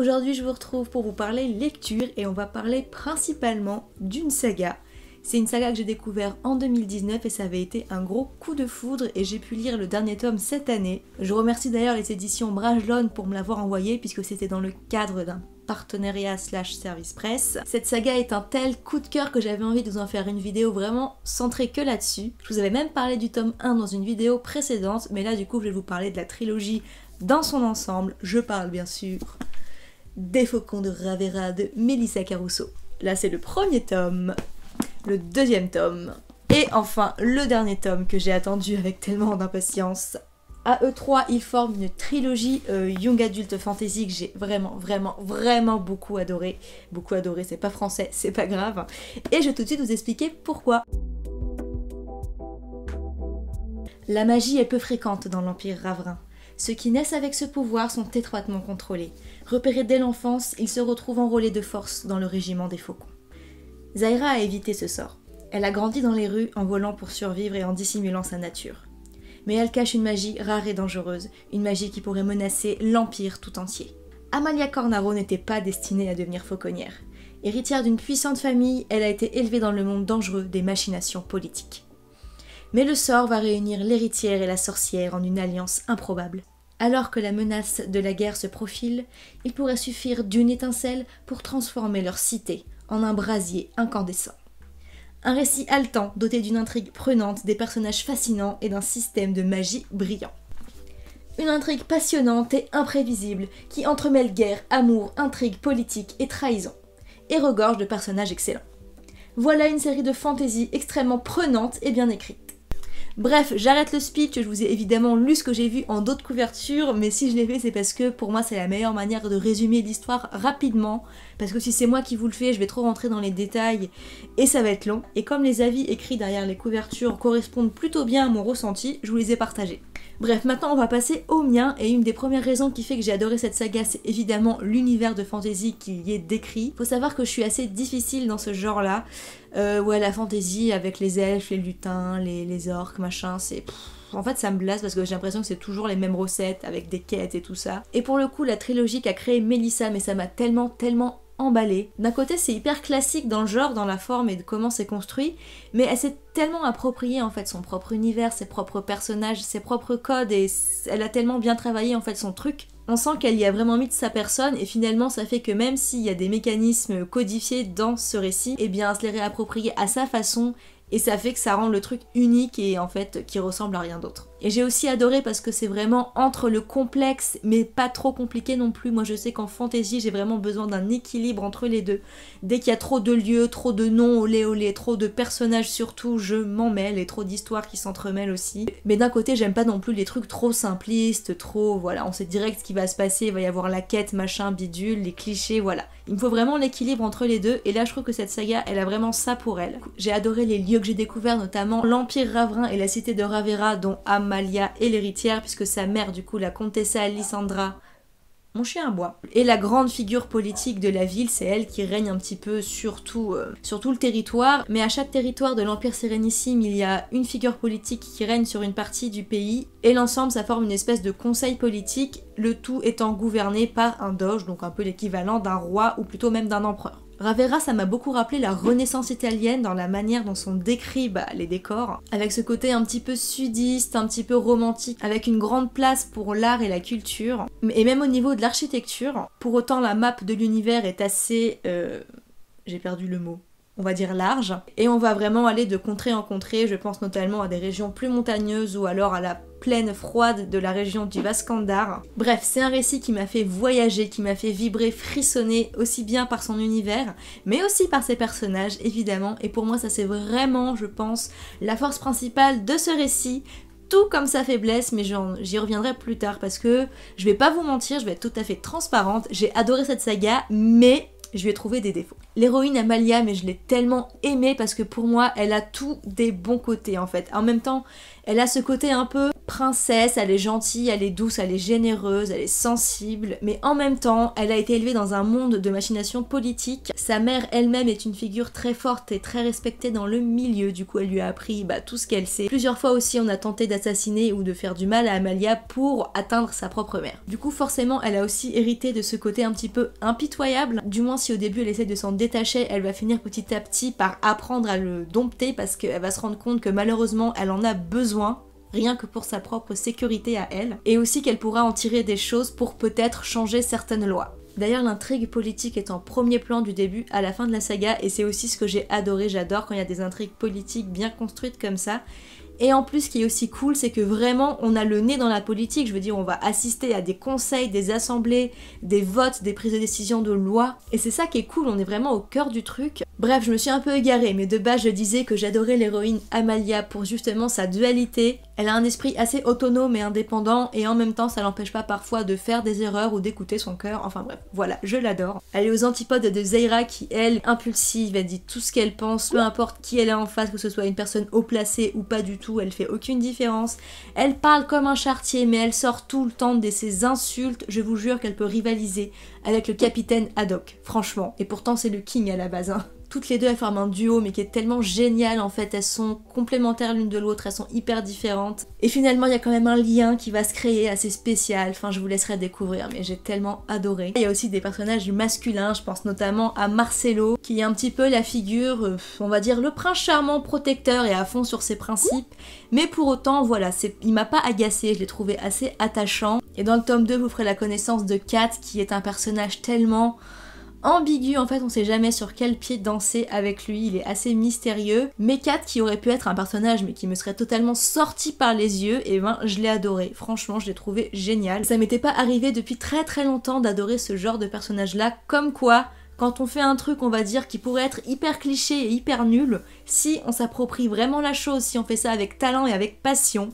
Aujourd'hui je vous retrouve pour vous parler lecture et on va parler principalement d'une saga. C'est une saga que j'ai découvert en 2019 et ça avait été un gros coup de foudre et j'ai pu lire le dernier tome cette année. Je remercie d'ailleurs les éditions Brajlon pour me l'avoir envoyé puisque c'était dans le cadre d'un partenariat / service presse. Cette saga est un tel coup de cœur que j'avais envie de vous en faire une vidéo vraiment centrée que là-dessus. Je vous avais même parlé du tome 1 dans une vidéo précédente, mais là du coup je vais vous parler de la trilogie dans son ensemble. Je parle bien sûr des Faucons de Ravera de Melissa Caruso. Là c'est le premier tome, le deuxième tome, et enfin le dernier tome que j'ai attendu avec tellement d'impatience. À eux trois, ils forment une trilogie Young Adult Fantasy que j'ai vraiment beaucoup adoré. Beaucoup adoré, c'est pas français, c'est pas grave. Et je vais tout de suite vous expliquer pourquoi. La magie est peu fréquente dans l'Empire Raverin. Ceux qui naissent avec ce pouvoir sont étroitement contrôlés. Repérés dès l'enfance, ils se retrouvent enrôlés de force dans le régiment des Faucons. Zaira a évité ce sort. Elle a grandi dans les rues en volant pour survivre et en dissimulant sa nature. Mais elle cache une magie rare et dangereuse, une magie qui pourrait menacer l'Empire tout entier. Amalia Cornaro n'était pas destinée à devenir fauconnière. Héritière d'une puissante famille, elle a été élevée dans le monde dangereux des machinations politiques. Mais le sort va réunir l'héritière et la sorcière en une alliance improbable. Alors que la menace de la guerre se profile, il pourrait suffire d'une étincelle pour transformer leur cité en un brasier incandescent. Un récit haletant, doté d'une intrigue prenante, des personnages fascinants et d'un système de magie brillant. Une intrigue passionnante et imprévisible qui entremêle guerre, amour, intrigue politique et trahison, et regorge de personnages excellents. Voilà une série de fantasy extrêmement prenante et bien écrite. Bref, j'arrête le speech, je vous ai évidemment lu ce que j'ai vu en d'autres couvertures, mais si je l'ai fait c'est parce que pour moi c'est la meilleure manière de résumer l'histoire rapidement, parce que si c'est moi qui vous le fais, je vais trop rentrer dans les détails et ça va être long, et comme les avis écrits derrière les couvertures correspondent plutôt bien à mon ressenti, je vous les ai partagés. Bref, maintenant on va passer au mien, et une des premières raisons qui fait que j'ai adoré cette saga, c'est évidemment l'univers de fantasy qui y est décrit. Faut savoir que je suis assez difficile dans ce genre-là. Ouais, la fantasy avec les elfes, les lutins, les orques, machin, c'est... En fait ça me blase parce que j'ai l'impression que c'est toujours les mêmes recettes avec des quêtes et tout ça. Et pour le coup la trilogie qu'a créé Melissa, mais ça m'a tellement emballée. D'un côté c'est hyper classique dans le genre, dans la forme et de comment c'est construit, mais elle s'est tellement appropriée en fait son propre univers, ses propres personnages, ses propres codes, et elle a tellement bien travaillé en fait son truc. On sent qu'elle y a vraiment mis de sa personne, et finalement ça fait que même s'il y a des mécanismes codifiés dans ce récit, eh bien elle se les réapproprie à sa façon, et ça fait que ça rend le truc unique et en fait qui ressemble à rien d'autre. Et j'ai aussi adoré parce que c'est vraiment entre le complexe mais pas trop compliqué non plus. Moi je sais qu'en fantasy j'ai vraiment besoin d'un équilibre entre les deux. Dès qu'il y a trop de lieux, trop de noms, olé, trop de personnages surtout, je m'en mêle, et trop d'histoires qui s'entremêlent aussi. Mais d'un côté j'aime pas non plus les trucs trop simplistes, trop voilà, on sait direct ce qui va se passer, il va y avoir la quête, machin, bidule, les clichés, voilà. Il me faut vraiment l'équilibre entre les deux, et là je trouve que cette saga elle a vraiment ça pour elle. J'ai adoré les lieux que j'ai découverts, notamment l'Empire Raverin et la cité de Ravera, dont Amalia est l'héritière puisque sa mère du coup la comtessa Alessandra, mon chien aboie, et la grande figure politique de la ville, c'est elle qui règne un petit peu sur tout le territoire, mais à chaque territoire de l'Empire Sérénissime il y a une figure politique qui règne sur une partie du pays, et l'ensemble ça forme une espèce de conseil politique, le tout étant gouverné par un doge, donc un peu l'équivalent d'un roi ou plutôt même d'un empereur. Ravera, ça m'a beaucoup rappelé la Renaissance italienne dans la manière dont sont décrits les décors, avec ce côté un petit peu sudiste, un petit peu romantique, avec une grande place pour l'art et la culture, et même au niveau de l'architecture. Pour autant, la map de l'univers est assez... j'ai perdu le mot. On va dire large, et on va vraiment aller de contrée en contrée, je pense notamment à des régions plus montagneuses ou alors à la plaine froide de la région du Vascandar. Bref, c'est un récit qui m'a fait voyager, qui m'a fait vibrer, frissonner, aussi bien par son univers, mais aussi par ses personnages évidemment, et pour moi ça c'est vraiment, je pense, la force principale de ce récit, tout comme sa faiblesse, mais j'y reviendrai plus tard parce que je vais pas vous mentir, je vais être tout à fait transparente, j'ai adoré cette saga, mais je lui ai trouvé des défauts. L'héroïne Amalia, mais je l'ai tellement aimée parce que pour moi, elle a tous des bons côtés en fait. En même temps, elle a ce côté un peu princesse, elle est gentille, elle est douce, elle est généreuse, elle est sensible, mais en même temps, elle a été élevée dans un monde de machinations politiques. Sa mère elle-même est une figure très forte et très respectée dans le milieu, du coup elle lui a appris tout ce qu'elle sait. Plusieurs fois aussi on a tenté d'assassiner ou de faire du mal à Amalia pour atteindre sa propre mère. Du coup forcément elle a aussi hérité de ce côté un petit peu impitoyable, du moins si au début elle essaie de s'en détacher, elle va finir petit à petit par apprendre à le dompter parce qu'elle va se rendre compte que malheureusement elle en a besoin, rien que pour sa propre sécurité à elle, et aussi qu'elle pourra en tirer des choses pour peut-être changer certaines lois. D'ailleurs l'intrigue politique est en premier plan du début à la fin de la saga, et c'est aussi ce que j'ai adoré, j'adore quand il y a des intrigues politiques bien construites comme ça. Et en plus, ce qui est aussi cool, c'est que vraiment, on a le nez dans la politique. Je veux dire, on va assister à des conseils, des assemblées, des votes, des prises de décision de loi. Et c'est ça qui est cool, on est vraiment au cœur du truc. Bref, je me suis un peu égarée, mais de base, je disais que j'adorais l'héroïne Amalia pour justement sa dualité. Elle a un esprit assez autonome et indépendant, et en même temps, ça l'empêche pas parfois de faire des erreurs ou d'écouter son cœur. Enfin bref, voilà, je l'adore. Elle est aux antipodes de Zeira qui, elle, impulsive, elle dit tout ce qu'elle pense, peu importe qui elle a en face, que ce soit une personne haut placée ou pas du tout, elle fait aucune différence. Elle parle comme un charretier, mais elle sort tout le temps de ses insultes. Je vous jure qu'elle peut rivaliser avec le capitaine Haddock, franchement. Et pourtant, c'est le king à la base, hein. Toutes les deux elles forment un duo mais qui est tellement génial en fait, elles sont complémentaires l'une de l'autre, elles sont hyper différentes. Et finalement il y a quand même un lien qui va se créer assez spécial, enfin je vous laisserai découvrir mais j'ai tellement adoré. Il y a aussi des personnages masculins, je pense notamment à Marcelo qui est un petit peu la figure, on va dire le prince charmant protecteur et à fond sur ses principes. Mais pour autant voilà, il m'a pas agacé, je l'ai trouvé assez attachant. Et dans le tome 2 vous ferez la connaissance de Kat qui est un personnage tellement ambigu, en fait on sait jamais sur quel pied danser avec lui, il est assez mystérieux, mais Kat qui aurait pu être un personnage mais qui me serait totalement sorti par les yeux, et ben je l'ai adoré, franchement je l'ai trouvé génial. Ça m'était pas arrivé depuis très très longtemps d'adorer ce genre de personnage là, comme quoi quand on fait un truc on va dire qui pourrait être hyper cliché et hyper nul, si on s'approprie vraiment la chose, si on fait ça avec talent et avec passion,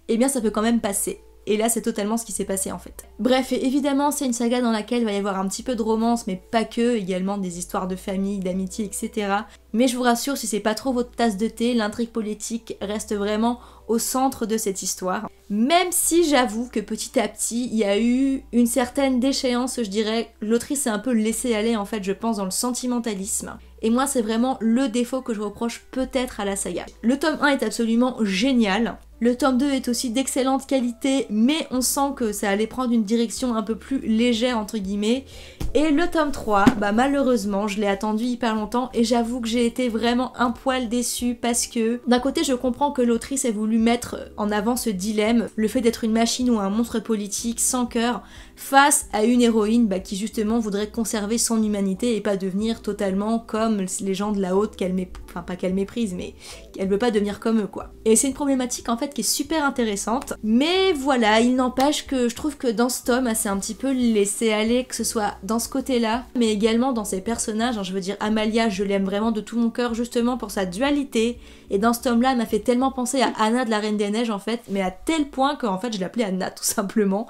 eh bien ça peut quand même passer. Et là c'est totalement ce qui s'est passé en fait. Bref, et évidemment c'est une saga dans laquelle il va y avoir un petit peu de romance, mais pas que, également des histoires de famille, d'amitié, etc. Mais je vous rassure, si c'est pas trop votre tasse de thé, l'intrigue politique reste vraiment au centre de cette histoire. Même si j'avoue que petit à petit, il y a eu une certaine déchéance, je dirais, l'autrice s'est un peu laissée aller en fait, je pense, dans le sentimentalisme. Et moi c'est vraiment le défaut que je reproche peut-être à la saga. Le tome 1 est absolument génial. Le tome 2 est aussi d'excellente qualité, mais on sent que ça allait prendre une direction un peu plus légère entre guillemets. Et le tome 3, malheureusement, je l'ai attendu hyper longtemps et j'avoue que j'ai été vraiment un poil déçue parce que d'un côté je comprends que l'autrice ait voulu mettre en avant ce dilemme, le fait d'être une machine ou un monstre politique sans cœur, face à une héroïne qui justement voudrait conserver son humanité et pas devenir totalement comme les gens de la haute qu'elle enfin pas qu'elle méprise, mais qu'elle veut pas devenir comme eux quoi. Et c'est une problématique en fait qui est super intéressante, mais voilà, il n'empêche que je trouve que dans ce tome, c'est un petit peu laissé aller, que ce soit dans ce côté-là, mais également dans ses personnages, je veux dire Amalia, je l'aime vraiment de tout mon cœur justement pour sa dualité, et dans ce tome-là, elle m'a fait tellement penser à Anna de la Reine des Neiges en fait, mais à tel point qu'en fait je l'appelais Anna tout simplement.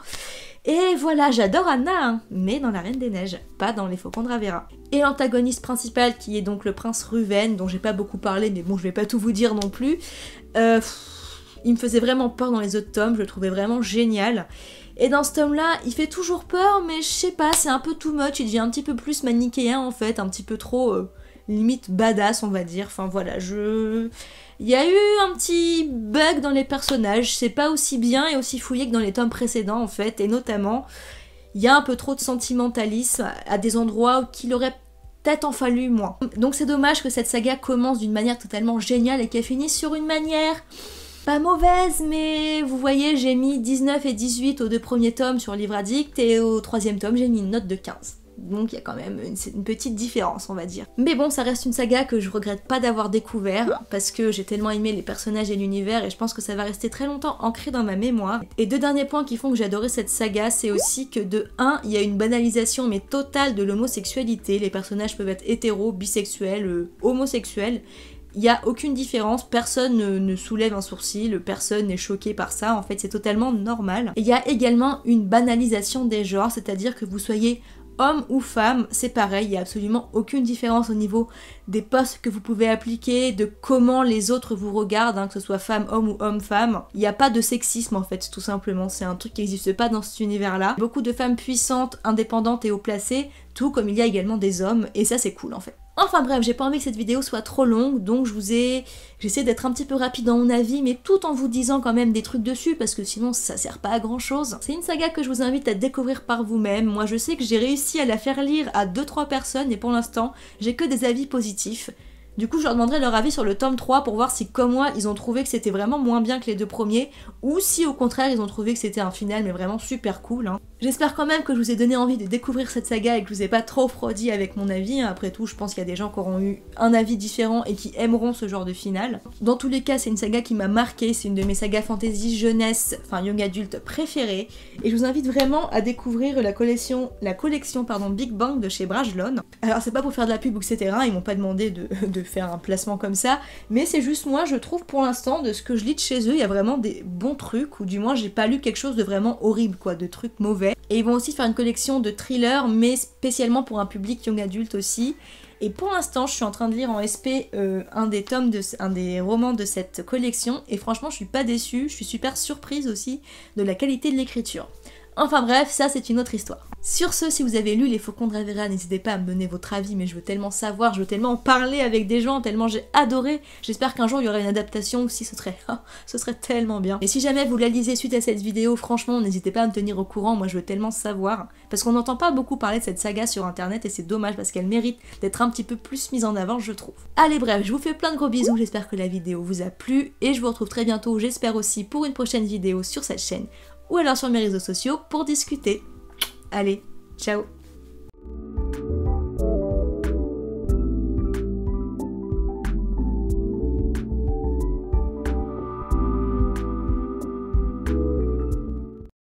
Et voilà, j'adore Anna, mais dans la Reine des Neiges, pas dans les Faucons de Ravera. Et l'antagoniste principal qui est donc le prince Ruven, dont j'ai pas beaucoup parlé, mais bon je vais pas tout vous dire non plus, il me faisait vraiment peur dans les autres tomes, je le trouvais vraiment génial. Et dans ce tome-là, il fait toujours peur, mais je sais pas, c'est un peu too much, il devient un petit peu plus manichéen en fait, un petit peu trop limite badass on va dire, enfin voilà, il y a eu un petit bug dans les personnages, c'est pas aussi bien et aussi fouillé que dans les tomes précédents en fait, et notamment, il y a un peu trop de sentimentalisme à des endroits qu'il aurait peut-être en fallu moins. Donc c'est dommage que cette saga commence d'une manière totalement géniale et qu'elle finisse sur une manière pas mauvaise, mais vous voyez, j'ai mis 19 et 18 aux 2 premiers tomes sur Livre Addict et au 3e tome j'ai mis une note de 15. Donc il y a quand même une petite différence on va dire. Mais bon, ça reste une saga que je regrette pas d'avoir découvert parce que j'ai tellement aimé les personnages et l'univers et je pense que ça va rester très longtemps ancré dans ma mémoire. Et 2 derniers points qui font que j'ai adoré cette saga, c'est aussi que de 1, il y a une banalisation mais totale de l'homosexualité. Les personnages peuvent être hétéros, bisexuels, homosexuels. Il n'y a aucune différence, personne ne soulève un sourcil, personne n'est choqué par ça, en fait c'est totalement normal. Et il y a également une banalisation des genres, c'est-à-dire que vous soyez homme ou femme, c'est pareil, il n'y a absolument aucune différence au niveau des postes que vous pouvez appliquer, de comment les autres vous regardent, hein, que ce soit femme, homme ou homme-femme. Il n'y a pas de sexisme en fait, tout simplement, c'est un truc qui n'existe pas dans cet univers-là. Beaucoup de femmes puissantes, indépendantes et haut placées, tout comme il y a également des hommes, et ça c'est cool en fait. Enfin bref, j'ai pas envie que cette vidéo soit trop longue, donc j'essaie d'être un petit peu rapide dans mon avis, mais tout en vous disant quand même des trucs dessus, parce que sinon ça sert pas à grand chose. C'est une saga que je vous invite à découvrir par vous-même. Moi je sais que j'ai réussi à la faire lire à 2-3 personnes, et pour l'instant, j'ai que des avis positifs. Du coup, je leur demanderai leur avis sur le tome 3 pour voir si, comme moi, ils ont trouvé que c'était vraiment moins bien que les deux premiers, ou si au contraire, ils ont trouvé que c'était un final, mais vraiment super cool. Hein. J'espère quand même que je vous ai donné envie de découvrir cette saga et que je vous ai pas trop refroidi avec mon avis. Après tout, je pense qu'il y a des gens qui auront eu un avis différent et qui aimeront ce genre de final. Dans tous les cas, c'est une saga qui m'a marqué, c'est une de mes sagas fantasy jeunesse, enfin young adulte préférées, et je vous invite vraiment à découvrir la collection Big Bang de chez Brajlon. Alors c'est pas pour faire de la pub, etc., ils m'ont pas demandé de faire un placement comme ça, mais c'est juste moi, je trouve pour l'instant, de ce que je lis de chez eux, il y a vraiment des bons trucs, ou du moins j'ai pas lu quelque chose de vraiment horrible, quoi, de trucs mauvais. Et ils vont aussi faire une collection de thrillers, mais spécialement pour un public young adulte aussi. Et pour l'instant, je suis en train de lire en SP un des romans de cette collection, et franchement, je suis pas déçue, je suis super surprise aussi de la qualité de l'écriture. Enfin bref, ça c'est une autre histoire. Sur ce, si vous avez lu Les Faucons de Ravera, n'hésitez pas à me donner votre avis, mais je veux tellement savoir, je veux tellement en parler avec des gens, tellement j'ai adoré. J'espère qu'un jour il y aura une adaptation aussi, ce serait tellement bien. Et si jamais vous la lisez suite à cette vidéo, franchement, n'hésitez pas à me tenir au courant, moi je veux tellement savoir. Parce qu'on n'entend pas beaucoup parler de cette saga sur internet et c'est dommage parce qu'elle mérite d'être un petit peu plus mise en avant, je trouve. Allez bref, je vous fais plein de gros bisous, j'espère que la vidéo vous a plu et je vous retrouve très bientôt, j'espère aussi pour une prochaine vidéo sur cette chaîne ou alors sur mes réseaux sociaux pour discuter. Allez, ciao!